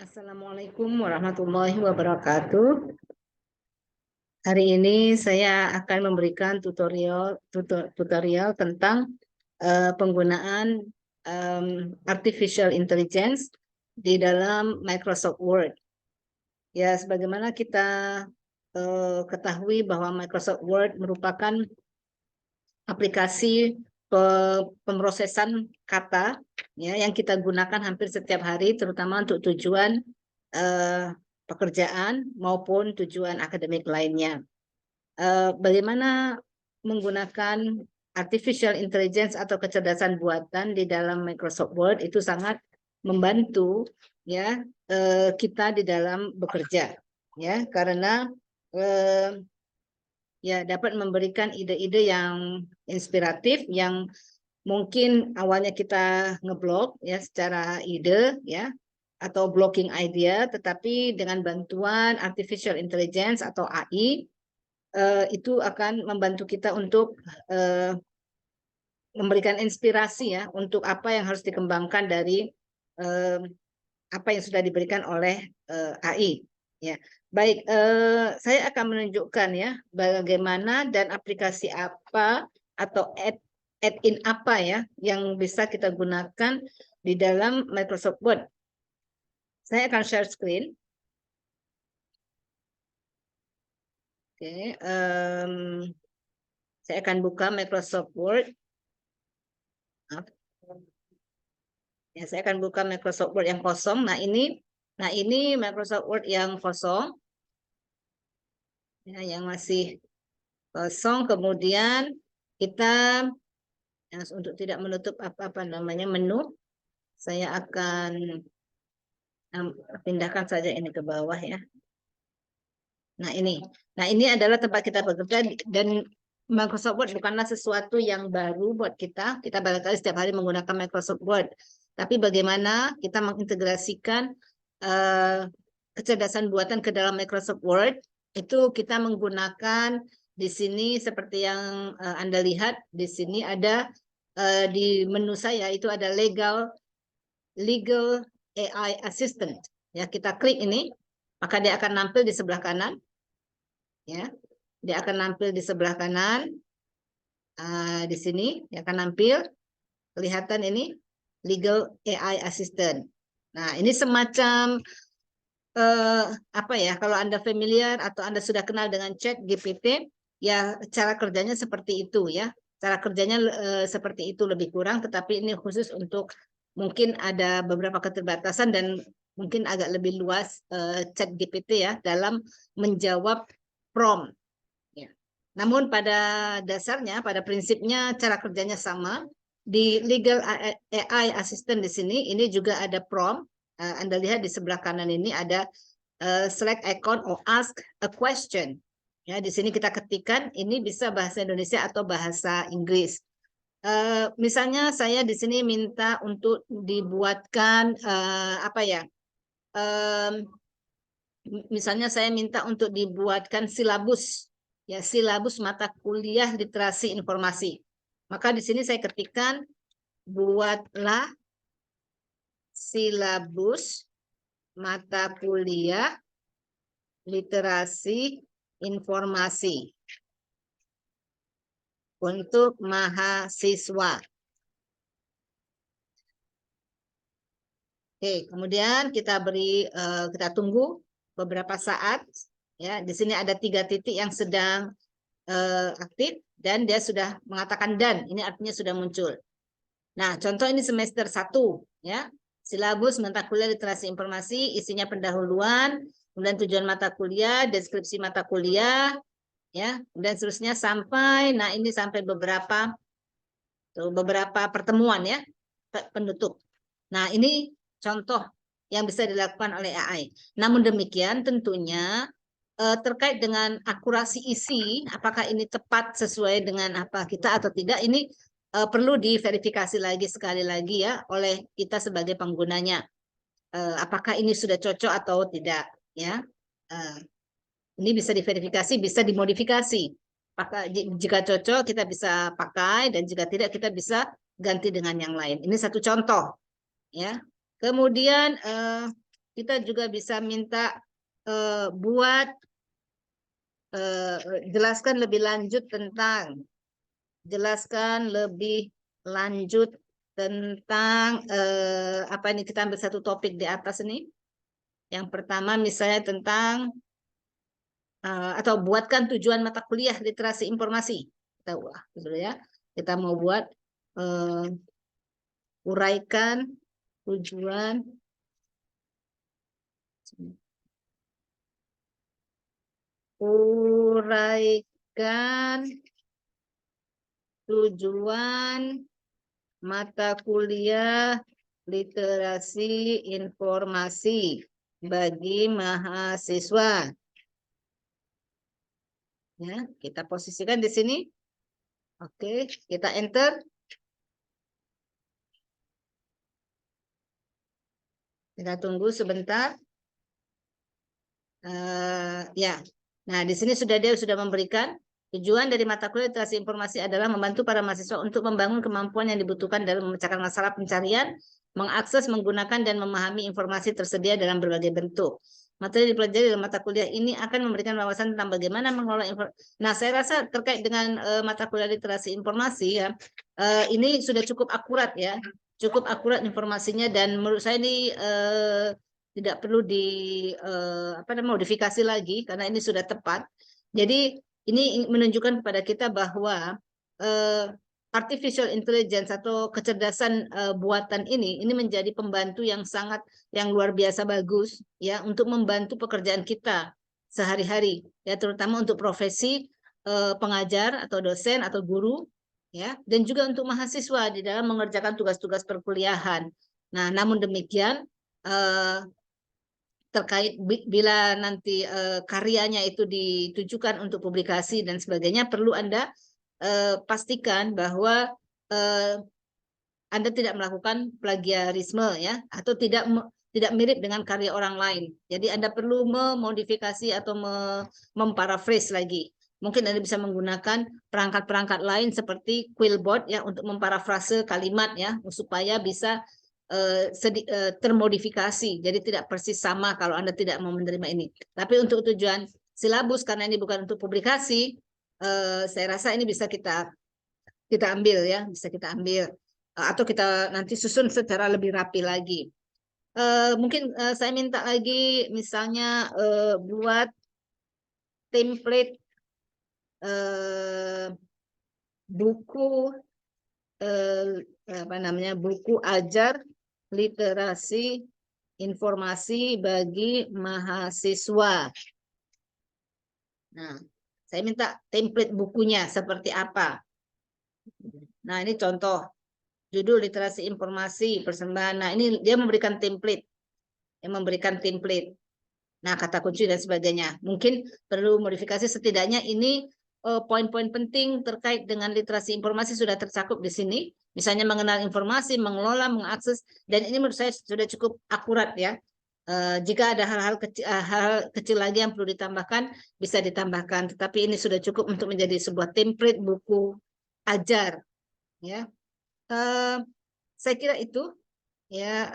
Assalamualaikum warahmatullahi wabarakatuh. Hari ini saya akan memberikan tutorial tentang penggunaan artificial intelligence di dalam Microsoft Word. Ya, sebagaimana kita ketahui bahwa Microsoft Word merupakan aplikasi pemrosesan kata ya yang kita gunakan hampir setiap hari, terutama untuk tujuan pekerjaan maupun tujuan akademik lainnya. Bagaimana menggunakan artificial intelligence atau kecerdasan buatan di dalam Microsoft Word itu sangat membantu ya kita di dalam bekerja ya, karena ya dapat memberikan ide-ide yang inspiratif yang mungkin awalnya kita ngeblok ya secara ide ya atau blocking idea, tetapi dengan bantuan artificial intelligence atau AI itu akan membantu kita untuk memberikan inspirasi ya untuk apa yang harus dikembangkan dari apa yang sudah diberikan oleh AI ya. Baik, saya akan menunjukkan ya bagaimana dan aplikasi apa atau add-in apa ya yang bisa kita gunakan di dalam Microsoft Word. Saya akan share screen. Oke, saya akan buka Microsoft Word. Ya, saya akan buka Microsoft Word yang kosong. Nah ini Microsoft Word yang kosong. Ya, yang masih kosong. Kemudian kita untuk tidak menutup apa namanya menu, saya akan pindahkan saja ini ke bawah ya. Nah ini adalah tempat kita bekerja, dan Microsoft Word bukanlah sesuatu yang baru buat kita. Kita barangkali setiap hari menggunakan Microsoft Word. Tapi bagaimana kita mengintegrasikan kecerdasan buatan ke dalam Microsoft Word, itu kita menggunakan di sini seperti yang Anda lihat di sini ada di menu saya itu ada legal AI assistant. Ya, kita klik ini, maka dia akan nampil di sebelah kanan. Ya, dia akan nampil di sebelah kanan. Di sini dia akan nampil, kelihatan ini legal AI assistant. Nah, ini semacam apa ya, kalau Anda familiar atau Anda sudah kenal dengan ChatGPT, ya cara kerjanya seperti itu ya. Cara kerjanya seperti itu lebih kurang, tetapi ini khusus untuk mungkin ada beberapa keterbatasan dan mungkin agak lebih luas ChatGPT ya dalam menjawab prompt. Ya. Namun pada dasarnya, pada prinsipnya cara kerjanya sama. Di legal AI assistant di sini, ini juga ada prompt. Anda lihat di sebelah kanan ini ada select icon or ask a question. Ya, di sini kita ketikkan, ini bisa bahasa Indonesia atau bahasa Inggris. Misalnya saya di sini minta untuk dibuatkan apa ya? Misalnya saya minta untuk dibuatkan silabus, ya silabus mata kuliah literasi informasi. Maka di sini saya ketikkan buatlah silabus mata kuliah literasi informasi untuk mahasiswa. Oke, kemudian kita kita tunggu beberapa saat. Ya, di sini ada 3 titik yang sedang aktif dan dia sudah mengatakan dan. Ini artinya sudah muncul. Nah, contoh ini semester 1 ya. Silabus mata kuliah literasi informasi, isinya pendahuluan, kemudian tujuan mata kuliah, deskripsi mata kuliah, ya, dan seterusnya sampai ini sampai beberapa pertemuan ya penutup. Nah, ini contoh yang bisa dilakukan oleh AI. Namun demikian tentunya terkait dengan akurasi isi, apakah ini tepat sesuai dengan apa kita atau tidak, ini perlu diverifikasi lagi sekali lagi ya oleh kita sebagai penggunanya. Apakah ini sudah cocok atau tidak ya. Ini bisa diverifikasi, bisa dimodifikasi. Jika cocok kita bisa pakai, dan jika tidak kita bisa ganti dengan yang lain. Ini satu contoh ya. Kemudian kita juga bisa minta buat jelaskan lebih lanjut tentang apa ini, kita ambil satu topik di atas ini. Yang pertama misalnya tentang atau buatkan tujuan mata kuliah literasi informasi. Kita ya. Kita mau buat uraikan tujuan mata kuliah literasi informasi bagi mahasiswa. Ya, kita posisikan di sini. Oke, kita enter. Kita tunggu sebentar. Ya, nah di sini dia sudah memberikan tujuan dari mata kuliah literasi informasi adalah membantu para mahasiswa untuk membangun kemampuan yang dibutuhkan dalam memecahkan masalah pencarian, mengakses, menggunakan, dan memahami informasi tersedia dalam berbagai bentuk. Materi dipelajari dalam mata kuliah ini akan memberikan wawasan tentang bagaimana mengelola informasi. Nah, saya rasa terkait dengan mata kuliah literasi informasi ya, ini sudah cukup akurat ya, cukup akurat informasinya, dan menurut saya ini tidak perlu modifikasi lagi karena ini sudah tepat. Jadi ini menunjukkan kepada kita bahwa artificial intelligence atau kecerdasan buatan ini menjadi pembantu yang luar biasa bagus ya untuk membantu pekerjaan kita sehari-hari ya, terutama untuk profesi pengajar atau dosen atau guru ya, dan juga untuk mahasiswa di dalam mengerjakan tugas-tugas perkuliahan. Nah, namun demikian terkait bila nanti karyanya itu ditujukan untuk publikasi dan sebagainya, perlu Anda pastikan bahwa Anda tidak melakukan plagiarisme ya, atau tidak mirip dengan karya orang lain. Jadi Anda perlu memodifikasi atau memparaphrase lagi. Mungkin Anda bisa menggunakan perangkat-perangkat lain seperti Quillbot ya untuk memparafrase kalimat ya, supaya bisa termodifikasi, jadi tidak persis sama kalau Anda tidak mau menerima ini. Tapi untuk tujuan silabus, karena ini bukan untuk publikasi, saya rasa ini bisa kita ambil ya, bisa kita ambil atau kita nanti susun secara lebih rapi lagi. Mungkin saya minta lagi misalnya buat template buku buku ajar literasi informasi bagi mahasiswa. Nah, saya minta template bukunya seperti apa. Nah, ini contoh judul literasi informasi persembahan. Nah, ini dia memberikan template. Nah, kata kunci dan sebagainya. Mungkin perlu modifikasi, setidaknya ini poin-poin penting terkait dengan literasi informasi sudah tercakup di sini. Misalnya mengenal informasi, mengelola, mengakses, dan ini menurut saya sudah cukup akurat ya. Jika ada hal-hal kecil lagi yang perlu ditambahkan, bisa ditambahkan. Tetapi ini sudah cukup untuk menjadi sebuah template buku ajar. Ya, saya kira itu ya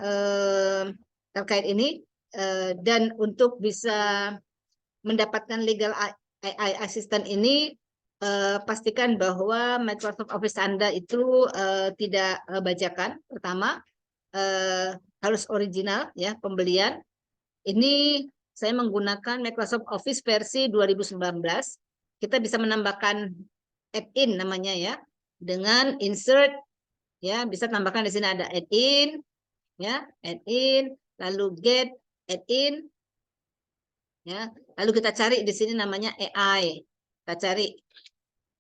terkait ini. Dan untuk bisa mendapatkan legal AI assistant ini, pastikan bahwa Microsoft Office Anda itu tidak bajakan. Pertama, harus original ya pembelian. Ini saya menggunakan Microsoft Office versi 2019. Kita bisa menambahkan add-in namanya ya, dengan insert ya, bisa tambahkan di sini ada add-in ya, add-in, lalu get add-in ya. Lalu kita cari di sini namanya AI. Kita cari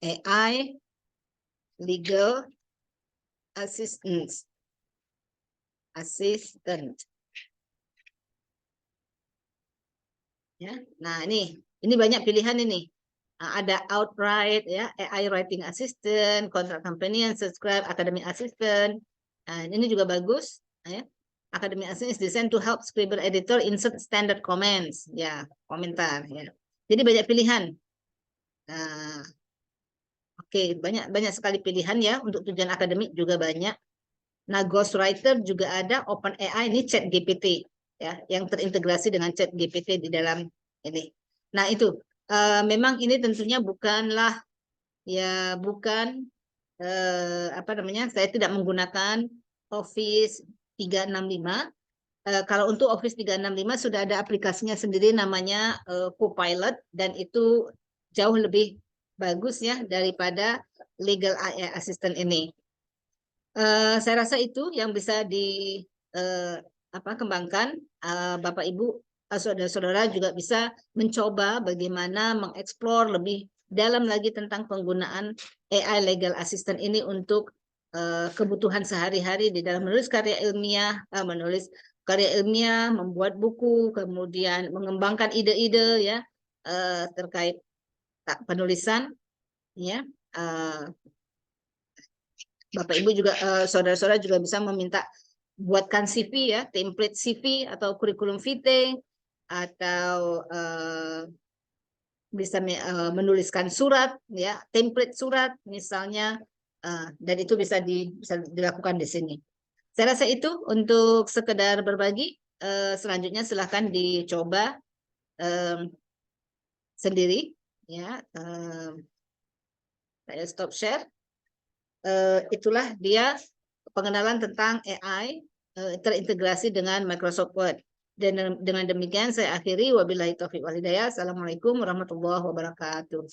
AI legal assistant. Ya. Nah, ini banyak pilihan ini. Nah, ada outright ya, AI writing assistant, contract companion, subscribe, academic assistant. Nah, ini juga bagus ya. Academic assistant is designed to help scribble editor insert standard comments. Ya, komentar ya. Jadi banyak pilihan. Nah, oke, banyak sekali pilihan ya, untuk tujuan akademik juga banyak. Nah, ghostwriter juga ada, OpenAI, ini ChatGPT. ya, yang terintegrasi dengan ChatGPT di dalam ini. Nah, itu memang ini tentunya bukanlah bukan apa namanya? Saya tidak menggunakan Office 365. Kalau untuk Office 365 sudah ada aplikasinya sendiri namanya Copilot, dan itu jauh lebih bagus ya daripada Legal AI Assistant ini. Saya rasa itu yang bisa kembangkan. Bapak Ibu, saudara-saudara juga bisa mencoba bagaimana mengeksplor lebih dalam lagi tentang penggunaan AI Legal Assistant ini untuk kebutuhan sehari-hari di dalam menulis karya ilmiah, membuat buku, kemudian mengembangkan ide-ide ya terkait penulisan ya. Bapak Ibu juga saudara-saudara juga bisa meminta buatkan CV ya, template CV atau kurikulum vitae, atau bisa menuliskan surat ya, template surat misalnya, dan itu bisa dilakukan di sini. Saya rasa itu untuk sekedar berbagi. Selanjutnya silahkan dicoba sendiri ya. Saya stop share. Itulah dia pengenalan tentang AI terintegrasi dengan Microsoft Word. Dan dengan demikian saya akhiri, wabillahi taufiq wal hidayah. Assalamualaikum warahmatullahi wabarakatuh.